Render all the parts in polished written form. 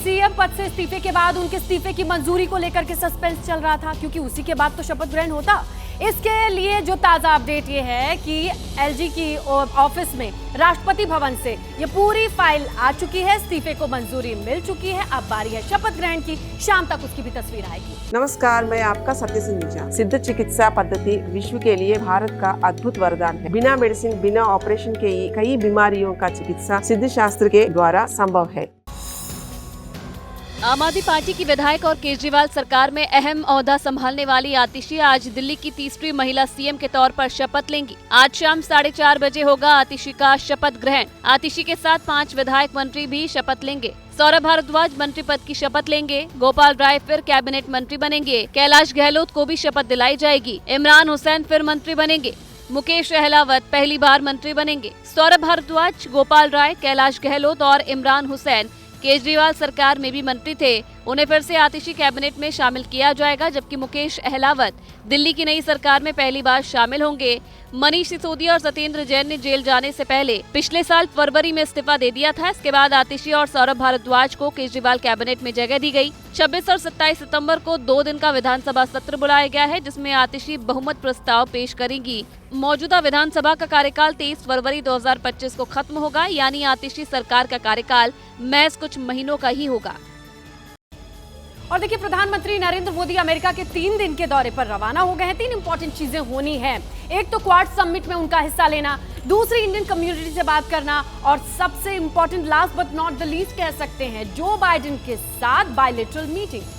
CM पद से इस्तीफे के बाद उनके इस्तीफे की मंजूरी को लेकर के सस्पेंस चल रहा था, क्योंकि उसी के बाद तो शपथ ग्रहण होता। इसके लिए जो ताजा अपडेट ये है कि एलजी की ऑफिस में राष्ट्रपति भवन से ये पूरी फाइल आ चुकी है, इस्तीफे को मंजूरी मिल चुकी है। अब बारी है शपथ ग्रहण की, शाम तक उसकी भी तस्वीर आएगी। नमस्कार, मैं आपका सत्य सिंह। सिद्ध चिकित्सा पद्धति विश्व के लिए भारत का अद्भुत वरदान है। बिना मेडिसिन, बिना ऑपरेशन के कई बीमारियों का चिकित्सा सिद्ध शास्त्र के द्वारा संभव है। आम आदमी पार्टी की विधायक और केजरीवाल सरकार में अहम ओहदा संभालने वाली आतिशी आज दिल्ली की तीसरी महिला सीएम के तौर पर शपथ लेंगी। आज शाम 4:30 बजे होगा आतिशी का शपथ ग्रहण। आतिशी के साथ 5 विधायक मंत्री भी शपथ लेंगे। सौरभ भारद्वाज मंत्री पद की शपथ लेंगे। गोपाल राय फिर कैबिनेट मंत्री बनेंगे। कैलाश गहलोत को भी शपथ दिलाई जाएगी। इमरान हुसैन फिर मंत्री बनेंगे। मुकेश अहलावत पहली बार मंत्री बनेंगे। सौरभ भारद्वाज, गोपाल राय, कैलाश गहलोत और इमरान हुसैन केजरीवाल सरकार में भी मंत्री थे, उन्हें फिर से आतिशी कैबिनेट में शामिल किया जाएगा, जबकि मुकेश अहलावत दिल्ली की नई सरकार में पहली बार शामिल होंगे। मनीष सिसोदिया और सत्येंद्र जैन ने जेल जाने से पहले पिछले साल फरवरी में इस्तीफा दे दिया था। इसके बाद आतिशी और सौरभ भारद्वाज को केजरीवाल कैबिनेट में जगह दी गई। 26 और 27 सितंबर को 2 दिन का विधानसभा सत्र बुलाया गया है, जिसमें आतिशी बहुमत प्रस्ताव पेश करेंगी। मौजूदा विधानसभा का कार्यकाल 23 फरवरी 2025 को खत्म होगा, यानी आतिशी सरकार का कार्यकाल महज कुछ महीनों का ही होगा। और देखिए, प्रधानमंत्री नरेंद्र मोदी अमेरिका के 3 दिन के दौरे पर रवाना हो गए हैं। 3 इंपॉर्टेंट चीजें होनी है। एक तो क्वाड समिट में उनका हिस्सा लेना, दूसरी इंडियन कम्युनिटी से बात करना, और सबसे important last but not the least कह सकते हैं, जो बाइडेन के साथ बायलैटरल मीटिंग।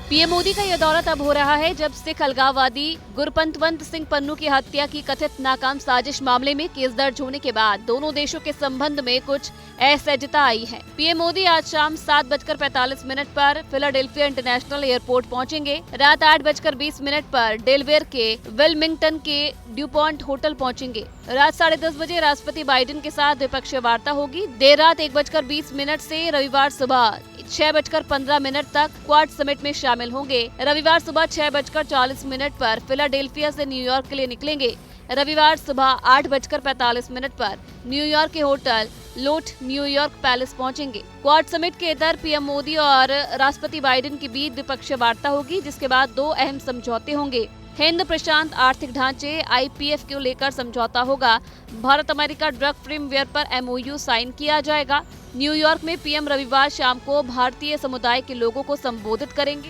पीएम मोदी का यह दौरा तब हो रहा है जब सिख अलगाववादी गुरपतवंत सिंह पन्नू की हत्या की कथित नाकाम साजिश मामले में केस दर्ज होने के बाद दोनों देशों के संबंध में कुछ असहजता आई है। पीएम मोदी आज शाम 7:45 पर फिलाडेल्फिया इंटरनेशनल एयरपोर्ट पहुंचेंगे। रात 8:20 पर डेलवेयर के विल्मिंगटन के ड्यूपॉन्ट होटल पहुंचेंगे। रात 10:30 बजे राष्ट्रपति बाइडेन के साथ द्विपक्षीय वार्ता होगी। देर रात 1:20 से रविवार सुबह 6:15 तक क्वाड समिट में शामिल होंगे। रविवार सुबह 6:40 पर फिलाडेल्फिया से न्यूयॉर्क के लिए निकलेंगे। रविवार सुबह 8:45 पर न्यूयॉर्क के होटल लोट न्यूयॉर्क पैलेस पहुंचेंगे। क्वाड समिट के इधर पीएम मोदी और राष्ट्रपति बाइडेन के बीच द्विपक्षीय वार्ता होगी, जिसके बाद 2 अहम समझौते होंगे। हिंद प्रशांत आर्थिक ढांचे IPF को लेकर समझौता होगा। भारत अमेरिका ड्रग फ्रेमवर्क पर MOU साइन किया जाएगा। न्यूयॉर्क में पीएम रविवार शाम को भारतीय समुदाय के लोगों को संबोधित करेंगे।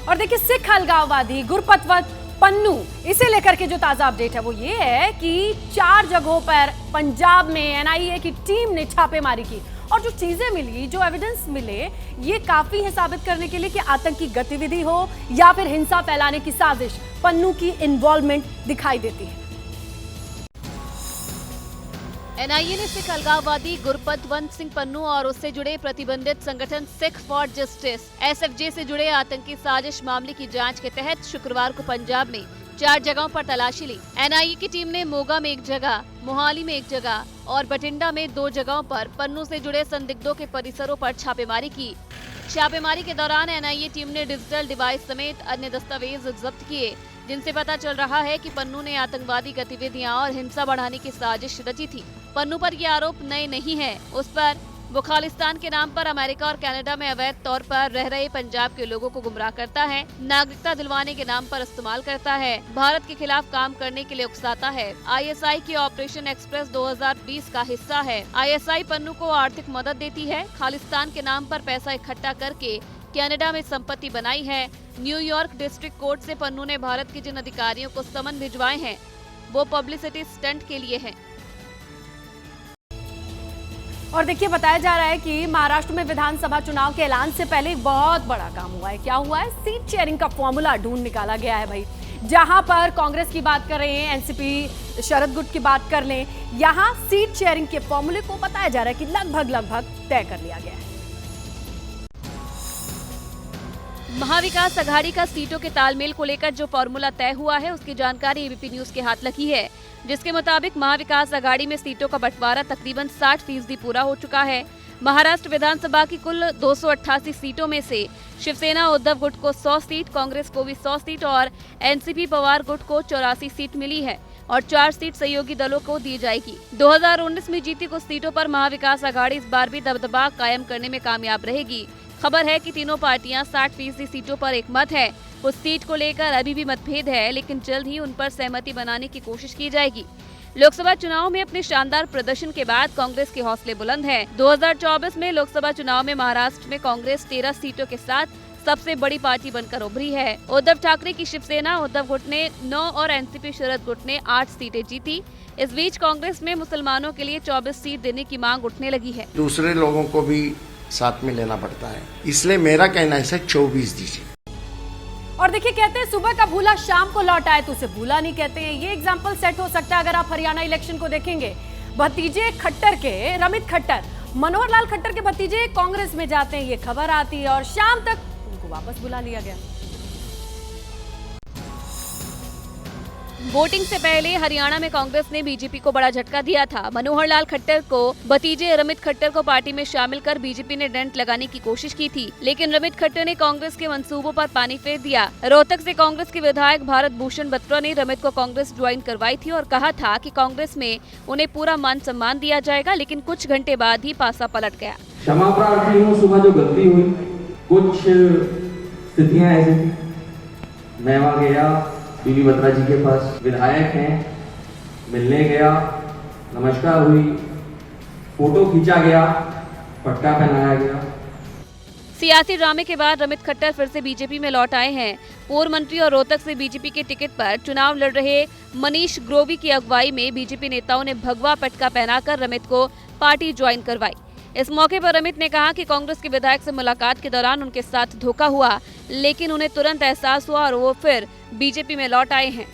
और देखिए, सिख अलगाववादी गुरपतवंत पन्नू, इसे लेकर के जो ताजा अपडेट है वो ये है कि 4 जगहों पर पंजाब में NIA की टीम ने छापेमारी की, और जो चीजें मिली, जो एविडेंस मिले, ये काफी है साबित करने के लिए कि आतंकी गतिविधि हो या फिर हिंसा फैलाने की साजिश, पन्नू की इन्वॉल्वमेंट दिखाई देती है। NIA ने सिख अलगाववादी गुरपतवंत सिंह पन्नू और उससे जुड़े प्रतिबंधित संगठन सिख फॉर जस्टिस SFJ से जुड़े आतंकी साजिश मामले की जांच के तहत शुक्रवार को पंजाब में 4 जगहों पर तलाशी ली। NIA की टीम ने मोगा में 1 जगह, मोहाली में 1 जगह और बठिंडा में 2 जगहों पर पन्नू से जुड़े संदिग्धों के परिसरों पर छापेमारी की। छापेमारी के दौरान NIA टीम ने डिजिटल डिवाइस समेत अन्य दस्तावेज जब्त किए, जिनसे पता चल रहा है कि पन्नू ने आतंकवादी गतिविधियां और हिंसा बढ़ाने की साजिश रची थी। पन्नू पर ये आरोप नए नहीं है। उस पर वो खालिस्तान के नाम पर अमेरिका और कनाडा में अवैध तौर पर रह रहे पंजाब के लोगों को गुमराह करता है, नागरिकता दिलवाने के नाम पर इस्तेमाल करता है, भारत के खिलाफ काम करने के लिए उकसाता है। ISI की ऑपरेशन एक्सप्रेस 2020 का हिस्सा है। ISI पन्नू को आर्थिक मदद देती है। खालिस्तान के नाम पर पैसा इकट्ठा करके कनाडा में संपत्ति बनाई है। न्यूयॉर्क डिस्ट्रिक्ट कोर्ट से पन्नू ने भारत के जिन अधिकारियों को समन भिजवाए हैं, वो पब्लिसिटी स्टंट के लिए हैं। और देखिए, बताया जा रहा है कि महाराष्ट्र में विधानसभा चुनाव के ऐलान से पहले एक बहुत बड़ा काम हुआ है। क्या हुआ है? सीट शेयरिंग का फॉर्मूला ढूंढ निकाला गया है भाई। जहां पर कांग्रेस की बात कर रहे हैं, NCP शरद गुट की बात कर लें, यहां सीट शेयरिंग के फॉर्मूले को बताया जा रहा है कि लगभग तय कर लिया गया है। महाविकास अघाड़ी का सीटों के तालमेल को लेकर जो फॉर्मूला तय हुआ है, उसकी जानकारी ABP न्यूज के हाथ लगी है, जिसके मुताबिक महाविकास अघाड़ी में सीटों का बंटवारा तकरीबन 60% पूरा हो चुका है। महाराष्ट्र विधानसभा की कुल 288 सीटों में से शिवसेना उद्धव गुट को 100 सीट, कांग्रेस को भी 100 सीट और NCP पवार गुट को 84 सीट मिली है। और 4 सीट सहयोगी दलों को दी जाएगी। 2019 में जीती कुछ सीटों पर महाविकास आघाड़ी इस बार भी दबदबा कायम करने में कामयाब रहेगी। खबर है कि तीनों पार्टियां 60% सीटों पर एकमत है। उस सीट को लेकर अभी भी मतभेद है, लेकिन जल्द ही उन पर सहमति बनाने की कोशिश की जाएगी। लोकसभा चुनाव में अपने शानदार प्रदर्शन के बाद कांग्रेस के हौसले बुलंद हैं। 2024 में लोकसभा चुनाव में महाराष्ट्र में कांग्रेस 13 सीटों के साथ सबसे बड़ी पार्टी बनकर उभरी है। उद्धव ठाकरे की शिवसेना उद्धव गुट ने 9 और एनसीपी शरद गुट ने 8 सीटें जीती। इस बीच कांग्रेस में मुसलमानों के लिए 24 सीट देने की मांग उठने लगी है। दूसरे लोगों को भी साथ में लेना पड़ता है, इसलिए मेरा कहना है 24 दीजिए। और देखिए, कहते हैं सुबह का भूला शाम को लौट आए तो उसे भूला नहीं कहते हैं। ये एग्जाम्पल सेट हो सकता है अगर आप हरियाणा इलेक्शन को देखेंगे। भतीजे खट्टर के रमित खट्टर, मनोहर लाल खट्टर के भतीजे कांग्रेस में जाते हैं, ये खबर आती है और शाम तक उनको वापस बुला लिया गया। वोटिंग से पहले हरियाणा में कांग्रेस ने बीजेपी को बड़ा झटका दिया था। मनोहर लाल खट्टर को भतीजे रमित खट्टर को पार्टी में शामिल कर बीजेपी ने डेंट लगाने की कोशिश की थी, लेकिन रमित खट्टर ने कांग्रेस के मंसूबों पर पानी फेर दिया। रोहतक से कांग्रेस के विधायक भारत भूषण बत्रा ने रमित को कांग्रेस ज्वाइन करवाई थी और कहा था कि कांग्रेस में उन्हें पूरा मान सम्मान दिया जाएगा, लेकिन कुछ घंटे बाद ही पासा पलट गया। क्षमा प्रार्थी हूँ, सुबह जो गलती हुई, कुछ स्थितियाँ ऐसी थी, मैं वहाँ गया बीबी बत्रा जी के पास, विधायक हैं, मिलने गया, नमस्कार हुई, फोटो खींचा गया, पटका पहनाया गया। सियासी ड्रामे के बाद रमित खट्टर फिर से बीजेपी में लौट आए हैं। पूर्व मंत्री और रोहतक से बीजेपी के टिकट पर चुनाव लड़ रहे मनीष ग्रोवी की अगुवाई में बीजेपी नेताओं ने भगवा पटका पहनाकर रमित को पार्टी ज्वाइन करवाई। इस मौके पर रमित ने कहा कि कांग्रेस के विधायक से मुलाकात के दौरान उनके साथ धोखा हुआ, लेकिन उन्हें तुरंत एहसास हुआ और वो फिर बीजेपी में लौट आए हैं।